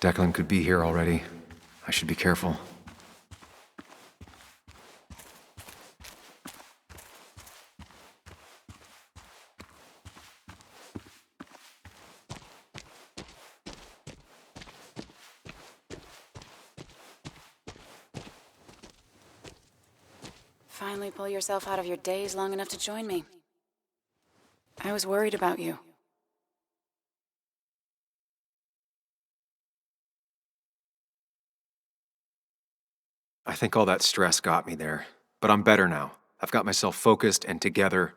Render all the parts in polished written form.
Declan could be here already. I should be careful. Finally pull yourself out of your daze long enough to join me. I was worried about you. I think all that stress got me there, but I'm better now. I've got myself focused and together.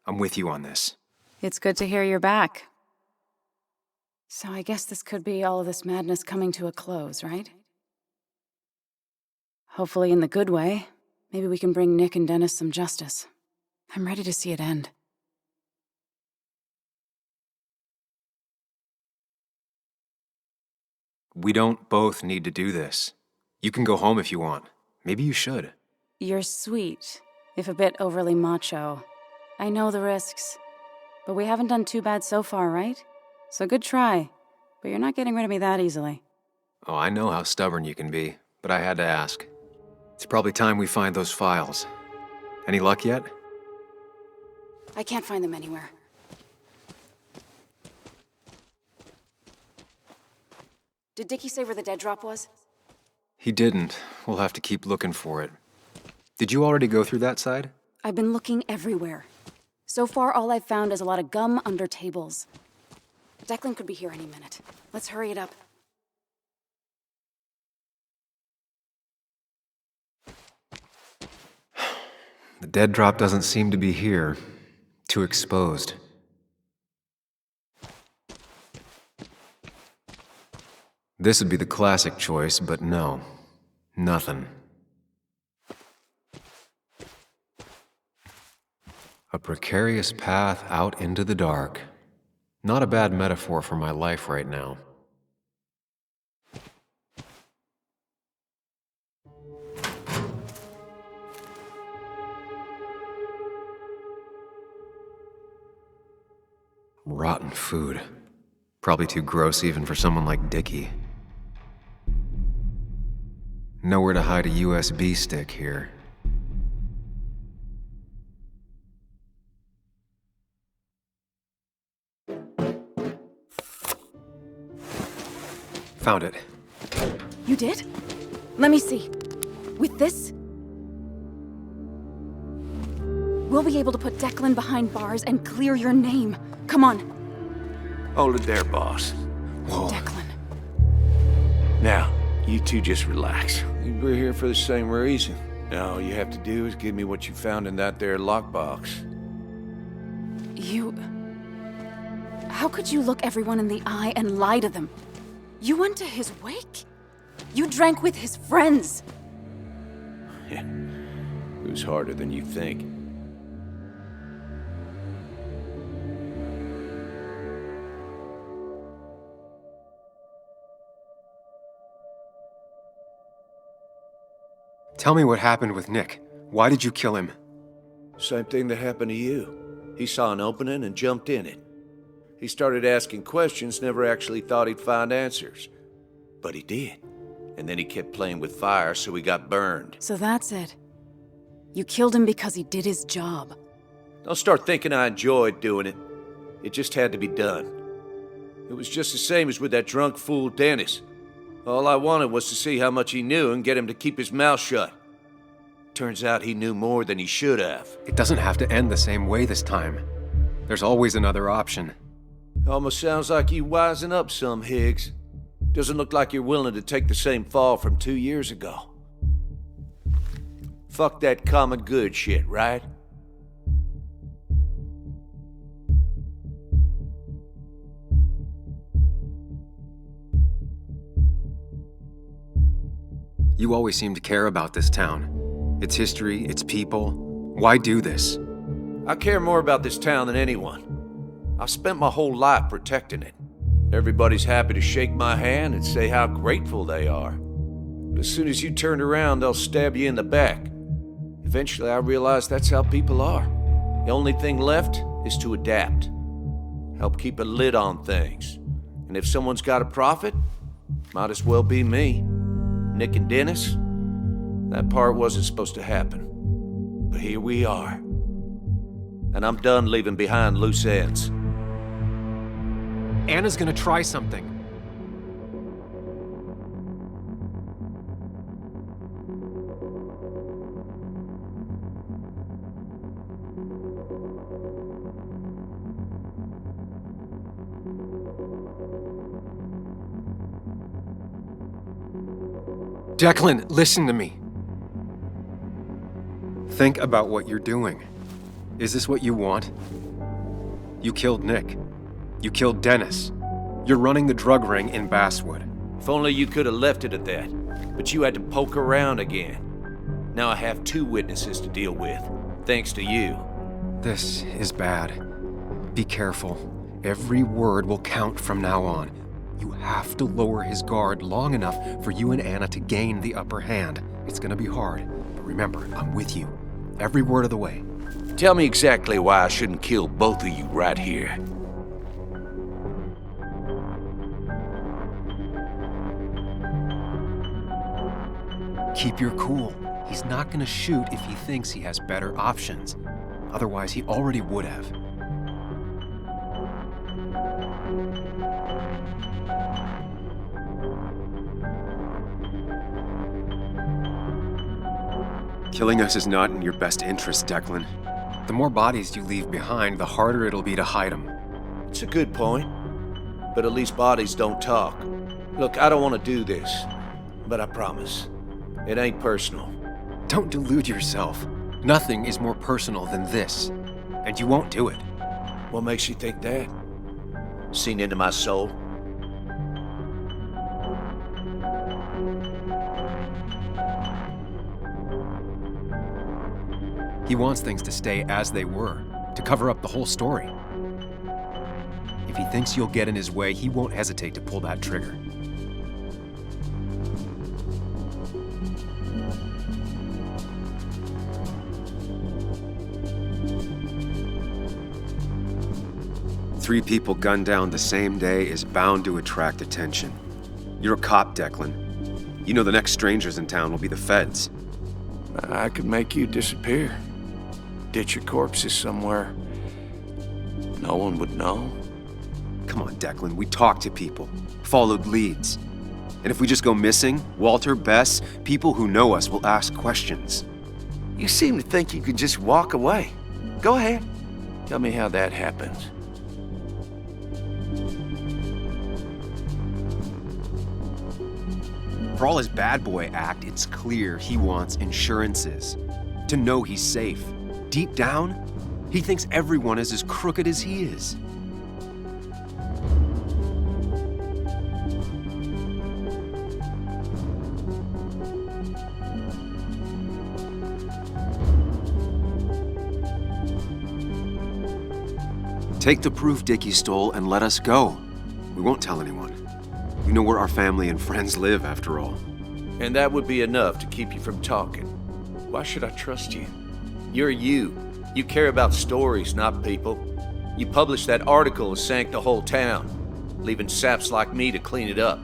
I'm with you on this. It's good to hear you're back. So I guess this could be all of this madness coming to a close, right? Hopefully in the good way. Maybe we can bring Nick and Dennis some justice. I'm ready to see it end. We don't both need to do this. You can go home if you want. Maybe you should. You're sweet, if a bit overly macho. I know the risks. But we haven't done too bad so far, right? So good try. But you're not getting rid of me that easily. Oh, I know how stubborn you can be, but I had to ask. It's probably time we find those files. Any luck yet? I can't find them anywhere. Did Dickie say where the dead drop was? He didn't. We'll have to keep looking for it. Did you already go through that side? I've been looking everywhere. So far, all I've found is a lot of gum under tables. Declan could be here any minute. Let's hurry it up. The dead drop doesn't seem to be here. Too exposed. This would be the classic choice, but no. Nothing. A precarious path out into the dark. Not a bad metaphor for my life right now. Rotten food. Probably too gross even for someone like Dickie. Nowhere to hide a USB stick here. Found it. You did? Let me see. With this, we'll be able to put Declan behind bars and clear your name. Come on. Hold it there, boss. Whoa. Declan. Now, you two just relax. We're here for the same reason. Now, all you have to do is give me what you found in that there lockbox. You... How could you look everyone in the eye and lie to them? You went to his wake? You drank with his friends. Yeah, it was harder than you think. Tell me what happened with Nick. Why did you kill him? Same thing that happened to you. He saw an opening and jumped in it. He started asking questions, never actually thought he'd find answers. But he did. And then he kept playing with fire, so he got burned. So that's it. You killed him because he did his job. Don't start thinking I enjoyed doing it. It just had to be done. It was just the same as with that drunk fool Dennis. All I wanted was to see how much he knew and get him to keep his mouth shut. Turns out he knew more than he should have. It doesn't have to end the same way this time. There's always another option. Almost sounds like you wising up some, Higgs. Doesn't look like you're willing to take the same fall from 2 years ago. Fuck that common good shit, right? You always seem to care about this town. Its history, its people. Why do this? I care more about this town than anyone. I've spent my whole life protecting it. Everybody's happy to shake my hand and say how grateful they are. But as soon as you turn around, they'll stab you in the back. Eventually, I realized that's how people are. The only thing left is to adapt. Help keep a lid on things. And if someone's got a profit, Might as well be me. Nick and Dennis? That part wasn't supposed to happen. But here we are. And I'm done leaving behind loose ends. Anna's gonna try something. Declan, listen to me. Think about what you're doing. Is this what you want? You killed Nick. You killed Dennis. You're running the drug ring in Basswood. If only you could have left it at that. But you had to poke around again. Now I have 2 witnesses to deal with, thanks to you. This is bad. Be careful. Every word will count from now on. You have to lower his guard long enough for you and Anna to gain the upper hand. It's gonna be hard, but remember, I'm with you. Every word of the way. Tell me exactly why I shouldn't kill both of you right here. Keep your cool. He's not gonna shoot if he thinks he has better options. Otherwise, he already would have. Killing us is not in your best interest, Declan. The more bodies you leave behind, the harder it'll be to hide them. It's a good point. But at least bodies don't talk. Look, I don't want to do this. But I promise. It ain't personal. Don't delude yourself. Nothing is more personal than this. And you won't do it. What makes you think that? Seen into my soul? He wants things to stay as they were, to cover up the whole story. If he thinks you'll get in his way, he won't hesitate to pull that trigger. Three people gunned down the same day is bound to attract attention. You're a cop, Declan. You know the next strangers in town will be the feds. I could make you disappear. Ditch your corpses somewhere. No one would know. Come on, Declan, we talked to people, followed leads. And if we just go missing, Walter, Bess, people who know us will ask questions. You seem to think you could just walk away. Go ahead. Tell me how that happens. For all his bad boy act, it's clear he wants insurances. To know he's safe. Deep down, he thinks everyone is as crooked as he is. Take the proof Dickie stole and let us go. We won't tell anyone. We know where our family and friends live, after all. And that would be enough to keep you from talking. Why should I trust you? You're you. You care about stories, not people. You published that article and sank the whole town, leaving saps like me to clean it up.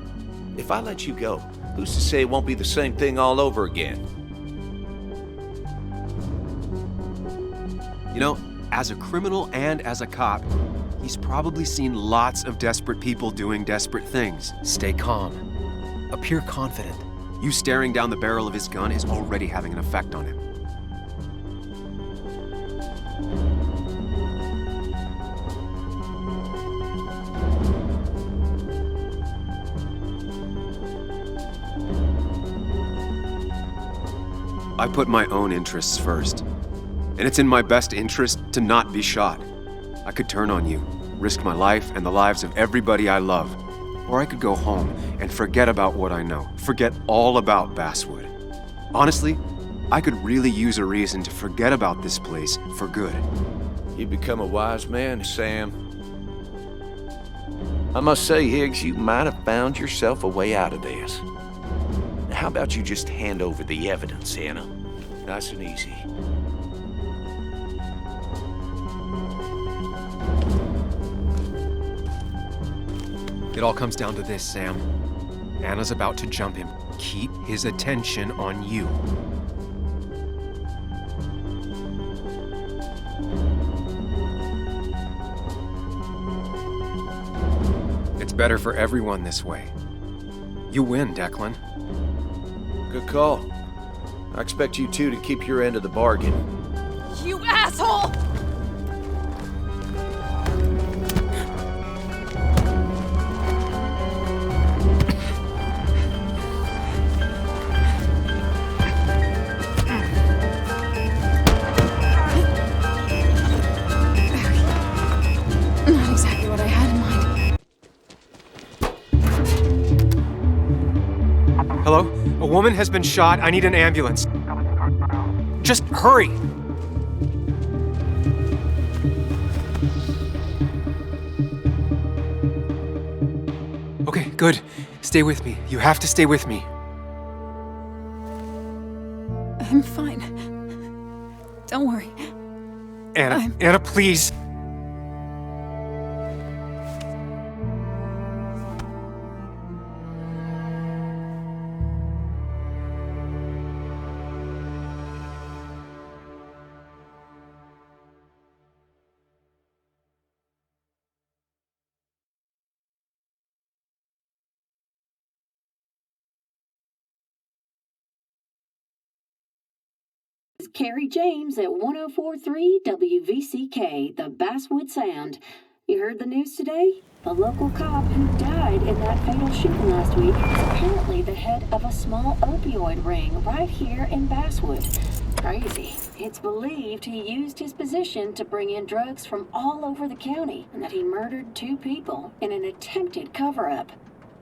If I let you go, who's to say it won't be the same thing all over again? You know, as a criminal and as a cop, he's probably seen lots of desperate people doing desperate things. Stay calm. Appear confident. You staring down the barrel of his gun is already having an effect on him. I put my own interests first. And it's in my best interest to not be shot. I could turn on you, risk my life and the lives of everybody I love. Or I could go home and forget about what I know, forget all about Basswood. Honestly, I could really use a reason to forget about this place for good. You become a wise man, Sam. I must say, Higgs, you might have found yourself a way out of this. Now, how about you just hand over the evidence, Anna? Nice and easy. It all comes down to this, Sam. Anna's about to jump him. Keep his attention on you. It's better for everyone this way. You win, Declan. Good call. I expect you two to keep your end of the bargain. You asshole! Not exactly what I had in mind. Hello? A woman has been shot. I need an ambulance. Just hurry! Okay, good. Stay with me. You have to stay with me. I'm fine. Don't worry. Anna, please. Carrie James at 104.3 WVCK, the Basswood Sound. You heard the news today? The local cop who died in that fatal shooting last week is apparently the head of a small opioid ring right here in Basswood. Crazy. It's believed he used his position to bring in drugs from all over the county and that he murdered 2 people in an attempted cover-up.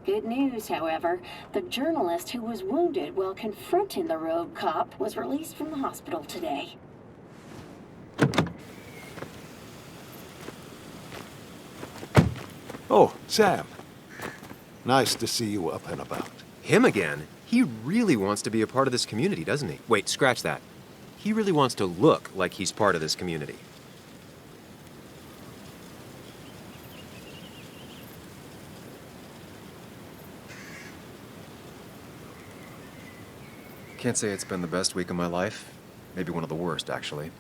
Good news, however, the journalist who was wounded while confronting the rogue cop was released from the hospital today. Oh, Sam. Nice to see you up and about. Him again? He really wants to be a part of this community, doesn't he? Wait, scratch that. He really wants to look like he's part of this community. Can't say it's been the best week of my life. Maybe one of the worst, actually.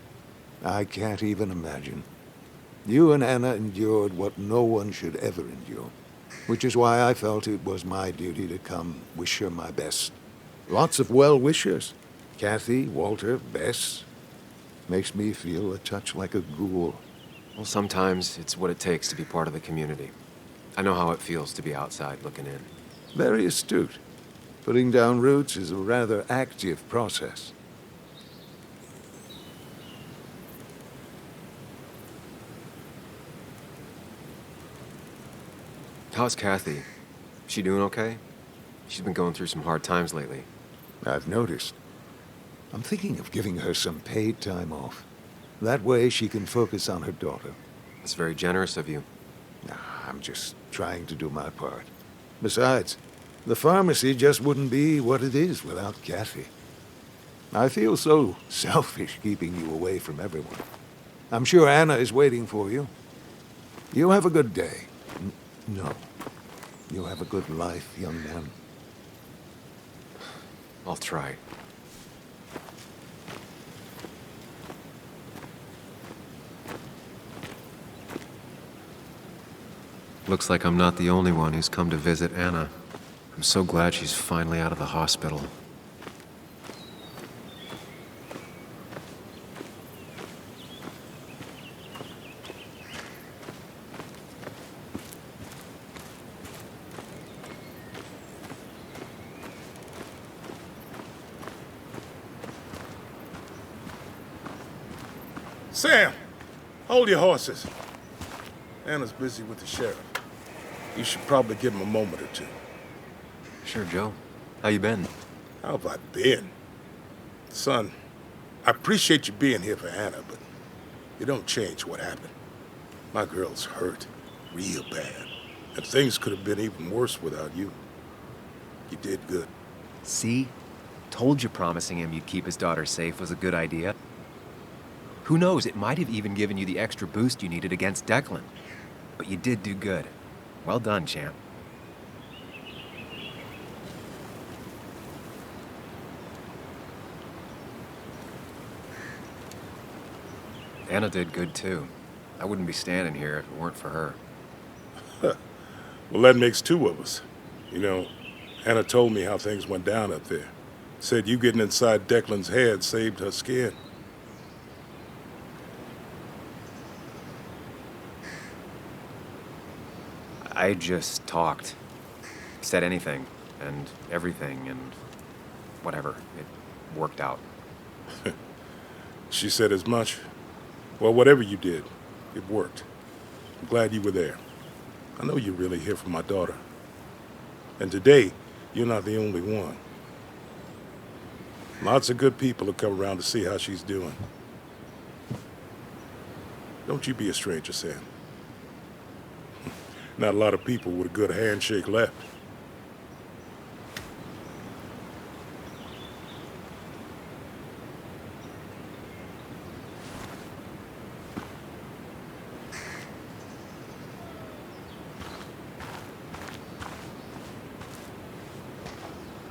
I can't even imagine. You and Anna endured what no one should ever endure, which is why I felt it was my duty to come wish her my best. Lots of well-wishers. Kathy, Walter, Bess. Makes me feel a touch like a ghoul. Well, sometimes it's what it takes to be part of the community. I know how it feels to be outside looking in. Very astute. Putting down roots is a rather active process. How's Kathy? She doing okay? She's been going through some hard times lately. I've noticed. I'm thinking of giving her some paid time off. That way she can focus on her daughter. That's very generous of you. I'm just trying to do my part. Besides, the pharmacy just wouldn't be what it is without Kathy. I feel so selfish keeping you away from everyone. I'm sure Anna is waiting for you. You have a good day. No. You have a good life, young man. I'll try. Looks like I'm not the only one who's come to visit Anna. I'm so glad she's finally out of the hospital. Sam, hold your horses. Anna's busy with the sheriff. You should probably give him a moment or two. Sure, Joe. How you been? How have I been? Son, I appreciate you being here for Anna, but you don't change what happened. My girl's hurt, real bad, and things could have been even worse without you. You did good. See? Told you promising him you'd keep his daughter safe was a good idea. Who knows, it might have even given you the extra boost you needed against Declan. But you did do good. Well done, champ. Anna did good too. I wouldn't be standing here if it weren't for her. Well, that makes two of us. You know, Anna told me how things went down up there. Said you getting inside Declan's head saved her skin. I just talked. Said anything, and everything, and whatever. It worked out. She said as much. Well, whatever you did, it worked. I'm glad you were there. I know you're really here for my daughter. And today, you're not the only one. Lots of good people will come around to see how she's doing. Don't you be a stranger, Sam. Not a lot of people with a good handshake left.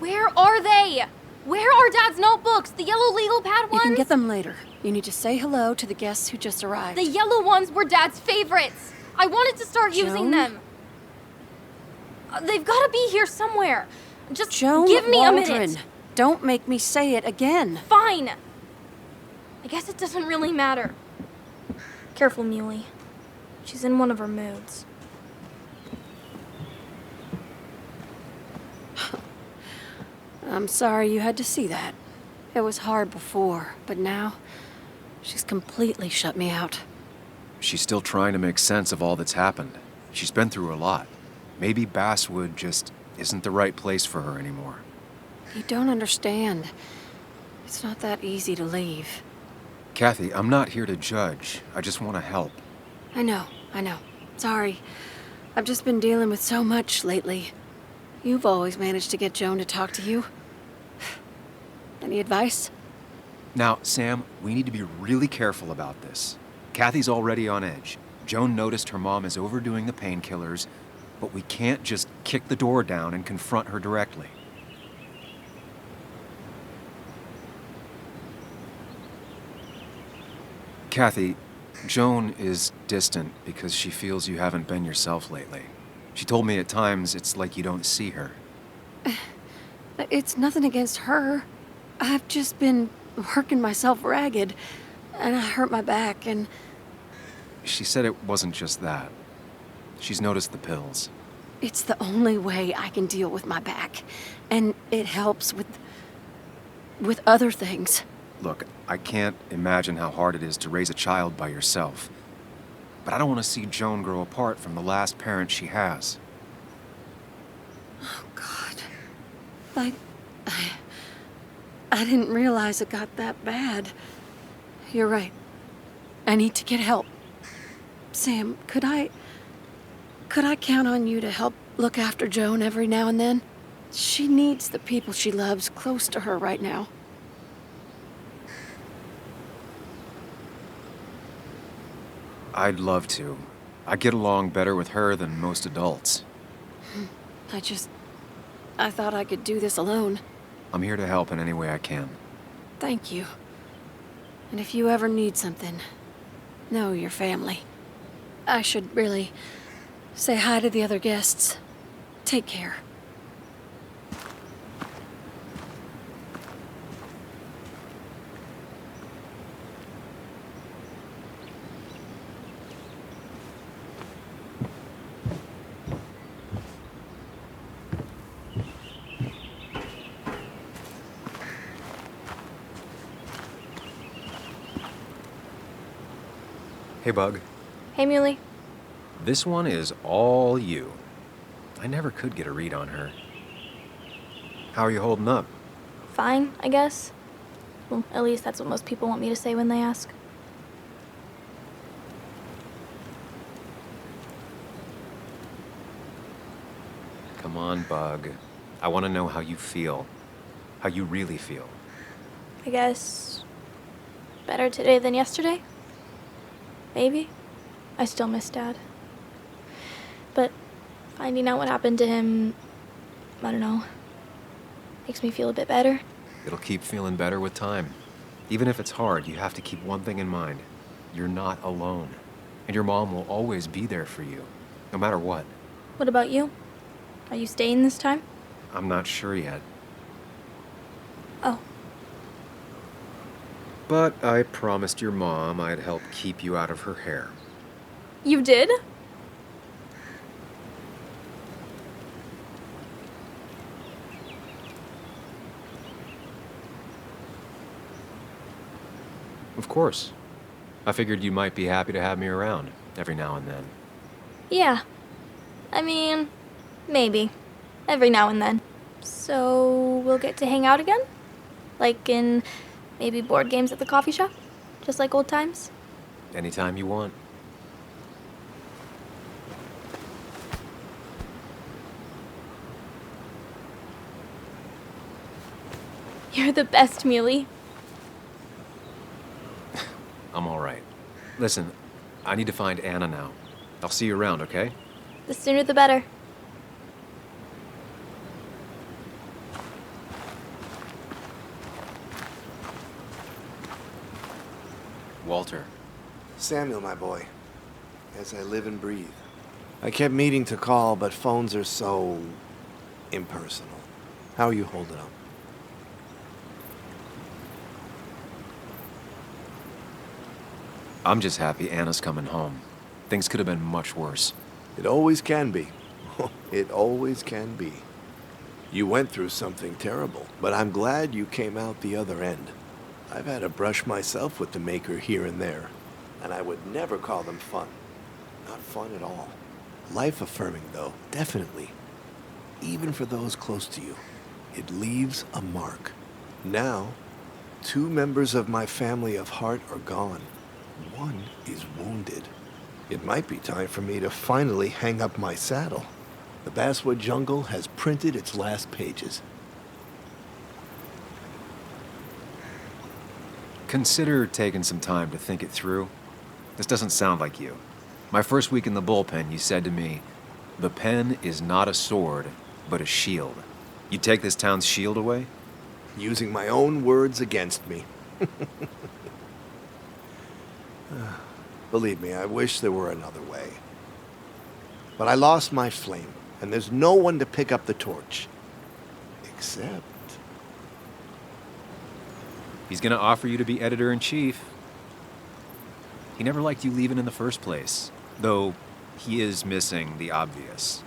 Where are they? Where are Dad's notebooks? The yellow legal pad ones? You can get them later. You need to say hello to the guests who just arrived. The yellow ones were Dad's favorites. I wanted to start using them. They've got to be here somewhere. Just Joan give me Waldron. a minute. Don't make me say it again. Fine. I guess it doesn't really matter. Careful, Muley. She's in one of her moods. I'm sorry you had to see that. It was hard before, but now she's completely shut me out. She's still trying to make sense of all that's happened. She's been through a lot. Maybe Basswood just isn't the right place for her anymore. You don't understand. It's not that easy to leave. Kathy, I'm not here to judge. I just want to help. I know. Sorry. I've just been dealing with so much lately. You've always managed to get Joan to talk to you. Any advice? Now, Sam, we need to be really careful about this. Kathy's already on edge. Joan noticed her mom is overdoing the painkillers, but we can't just kick the door down and confront her directly. Kathy, Joan is distant because she feels you haven't been yourself lately. She told me at times it's like you don't see her. It's nothing against her. I've just been working myself ragged, and I hurt my back, and... She said it wasn't just that. She's noticed the pills. It's the only way I can deal with my back, and it helps with other things. Look, I can't imagine how hard it is to raise a child by yourself. But I don't want to see Joan grow apart from the last parent she has. Oh, God. I didn't realize it got that bad. You're right. I need to get help. Sam, could I count on you to help look after Joan every now and then? She needs the people she loves close to her right now. I'd love to. I get along better with her than most adults. I thought I could do this alone. I'm here to help in any way I can. Thank you. And if you ever need something, know your family. I should really say hi to the other guests. Take care. Hey, Bug. Hey, Muley. This one is all you. I never could get a read on her. How are you holding up? Fine, I guess. Well, at least that's what most people want me to say when they ask. Come on, Bug. I want to know how you feel. How you really feel. I guess better today than yesterday? Maybe. I still miss Dad. But finding out what happened to him, I don't know, makes me feel a bit better. It'll keep feeling better with time. Even if it's hard, you have to keep one thing in mind. You're not alone. And your mom will always be there for you, no matter what. What about you? Are you staying this time? I'm not sure yet. Oh. But I promised your mom I'd help keep you out of her hair. You did? Of course. I figured you might be happy to have me around every now and then. Yeah. I mean, maybe. Every now and then. So, we'll get to hang out again? Like in maybe board games at the coffee shop? Just like old times? Anytime you want. You're the best, Muley. I'm all right. Listen, I need to find Anna now. I'll see you around, okay? The sooner the better. Walter. Samuel, my boy. As I live and breathe. I kept meaning to call, but phones are so impersonal. How are you holding up? I'm just happy Anna's coming home. Things could have been much worse. It always can be. It always can be. You went through something terrible, but I'm glad you came out the other end. I've had a brush myself with the Maker here and there, and I would never call them fun. Not fun at all. Life-affirming, though, definitely. Even for those close to you, it leaves a mark. Now, 2 members of my family of heart are gone. One is wounded. It might be time for me to finally hang up my saddle. The Basswood jungle has printed its last pages. Consider taking some time to think it through. This doesn't sound like you. My first week in the bullpen, you said to me, "The pen is not a sword, but a shield." You take this town's shield away? Using my own words against me. Believe me, I wish there were another way. But I lost my flame, and there's no one to pick up the torch. Except... He's gonna offer you to be editor-in-chief. He never liked you leaving in the first place, though he is missing the obvious.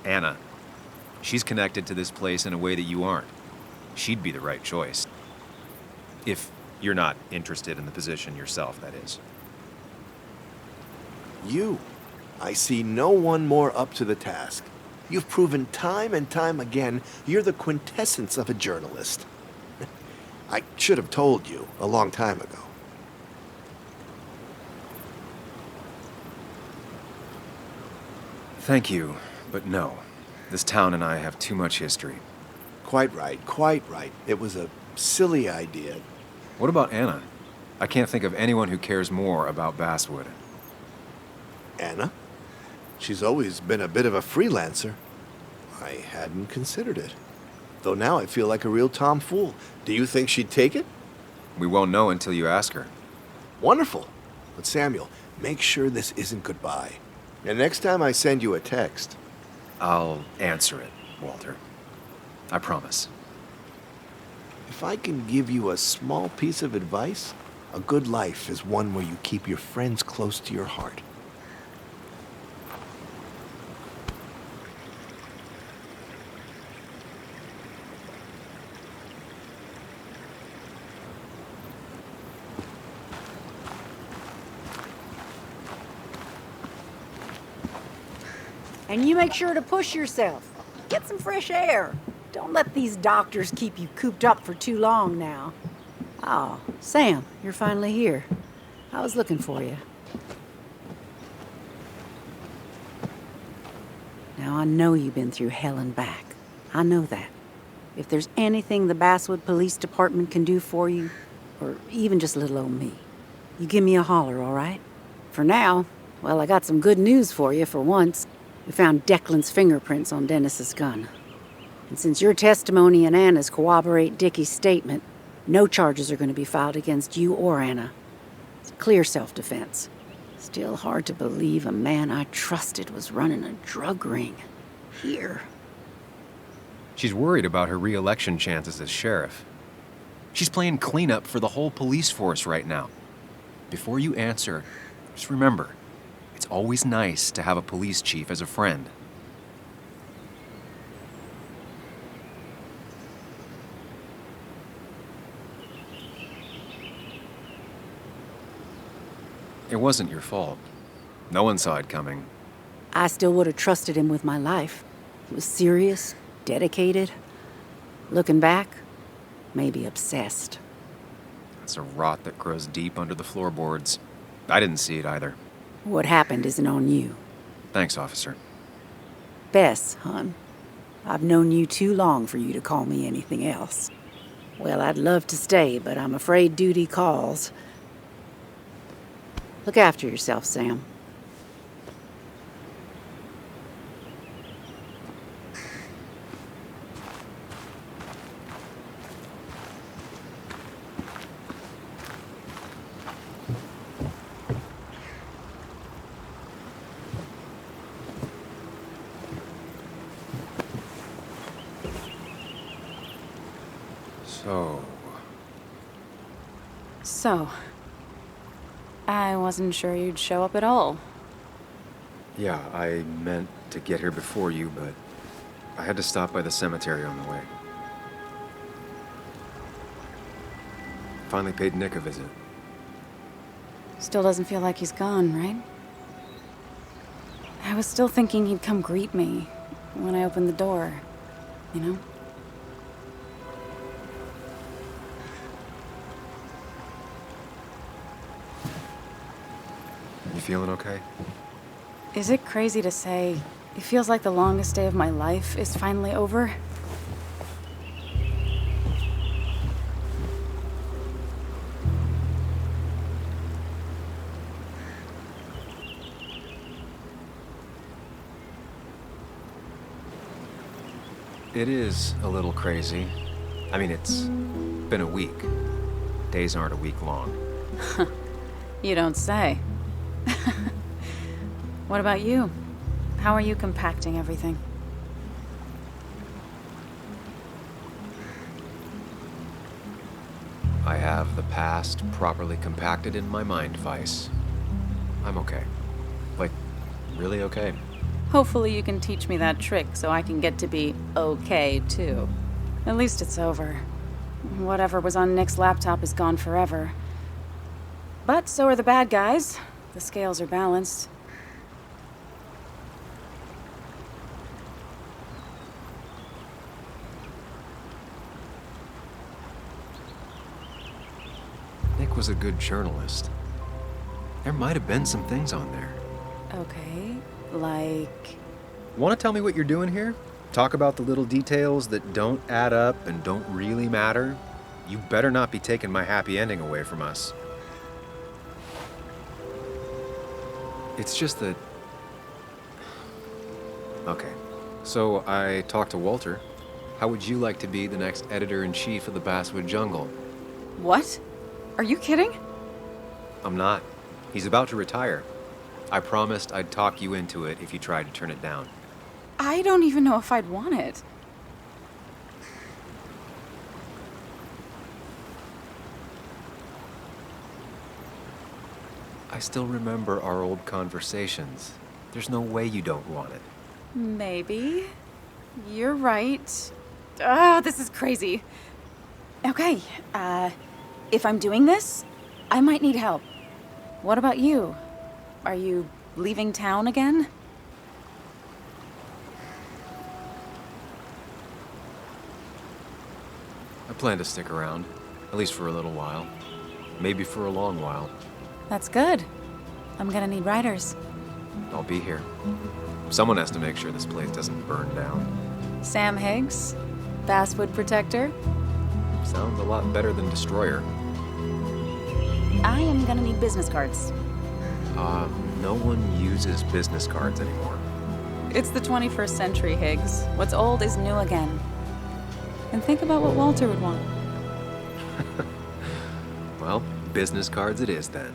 Anna. She's connected to this place in a way that you aren't. She'd be the right choice. If you're not interested in the position yourself, that is. You. I see no one more up to the task. You've proven time and time again you're the quintessence of a journalist. I should have told you a long time ago. Thank you, but no. This town and I have too much history. Quite right, quite right. It was a silly idea. What about Anna? I can't think of anyone who cares more about Basswood. Anna? She's always been a bit of a freelancer. I hadn't considered it. Though now I feel like a real tomfool. Do you think she'd take it? We won't know until you ask her. Wonderful. But Samuel, make sure this isn't goodbye. And next time I send you a text... I'll answer it, Walter. I promise. If I can give you a small piece of advice, a good life is one where you keep your friends close to your heart. And you make sure to push yourself. Get some fresh air. Don't let these doctors keep you cooped up for too long now. Oh, Sam, you're finally here. I was looking for you. Now, I know you've been through hell and back. I know that. If there's anything the Basswood Police Department can do for you, or even just little old me, you give me a holler, all right? For now, well, I got some good news for you for once. We found Declan's fingerprints on Dennis's gun. And since your testimony and Anna's corroborate Dickie's statement, no charges are going to be filed against you or Anna. It's clear self-defense. Still hard to believe a man I trusted was running a drug ring. Here. She's worried about her re-election chances as sheriff. She's playing cleanup for the whole police force right now. Before you answer, just remember, it's always nice to have a police chief as a friend. It wasn't your fault. No one saw it coming. I still would have trusted him with my life. He was serious, dedicated. Looking back, maybe obsessed. It's a rot that grows deep under the floorboards. I didn't see it either. What happened isn't on you. Thanks, officer. Bess, hon. I've known you too long for you to call me anything else. Well, I'd love to stay, but I'm afraid duty calls. Look after yourself, Sam. So, I wasn't sure you'd show up at all. Yeah, I meant to get here before you, but I had to stop by the cemetery on the way. Finally paid Nick a visit. Still doesn't feel like he's gone, right? I was still thinking he'd come greet me when I opened the door, you know? You feeling okay? Is it crazy to say it feels like the longest day of my life is finally over? It is a little crazy. I mean, it's been a week. Days aren't a week long. You don't say. What about you? How are you compacting everything? I have the past properly compacted in my mind, Vice. I'm okay. Like, really okay. Hopefully you can teach me that trick so I can get to be okay, too. At least it's over. Whatever was on Nick's laptop is gone forever. But so are the bad guys. The scales are balanced. Nick was a good journalist. There might have been some things on there. Okay, like... Want to tell me what you're doing here? Talk about the little details that don't add up and don't really matter? You better not be taking my happy ending away from us. It's just that... Okay, so I talked to Walter. How would you like to be the next editor-in-chief of the Basswood Jungle? What? Are you kidding? I'm not. He's about to retire. I promised I'd talk you into it if you tried to turn it down. I don't even know if I'd want it. I still remember our old conversations. There's no way you don't want it. Maybe. You're right. Ah, this is crazy. Okay, if I'm doing this, I might need help. What about you? Are you leaving town again? I plan to stick around, at least for a little while. Maybe for a long while. That's good. I'm gonna need writers. I'll be here. Someone has to make sure this place doesn't burn down. Sam Higgs, Basswood Protector. Sounds a lot better than Destroyer. I am gonna need business cards. No one uses business cards anymore. It's the 21st century, Higgs. What's old is new again. And think about what Walter would want. Well, business cards it is then.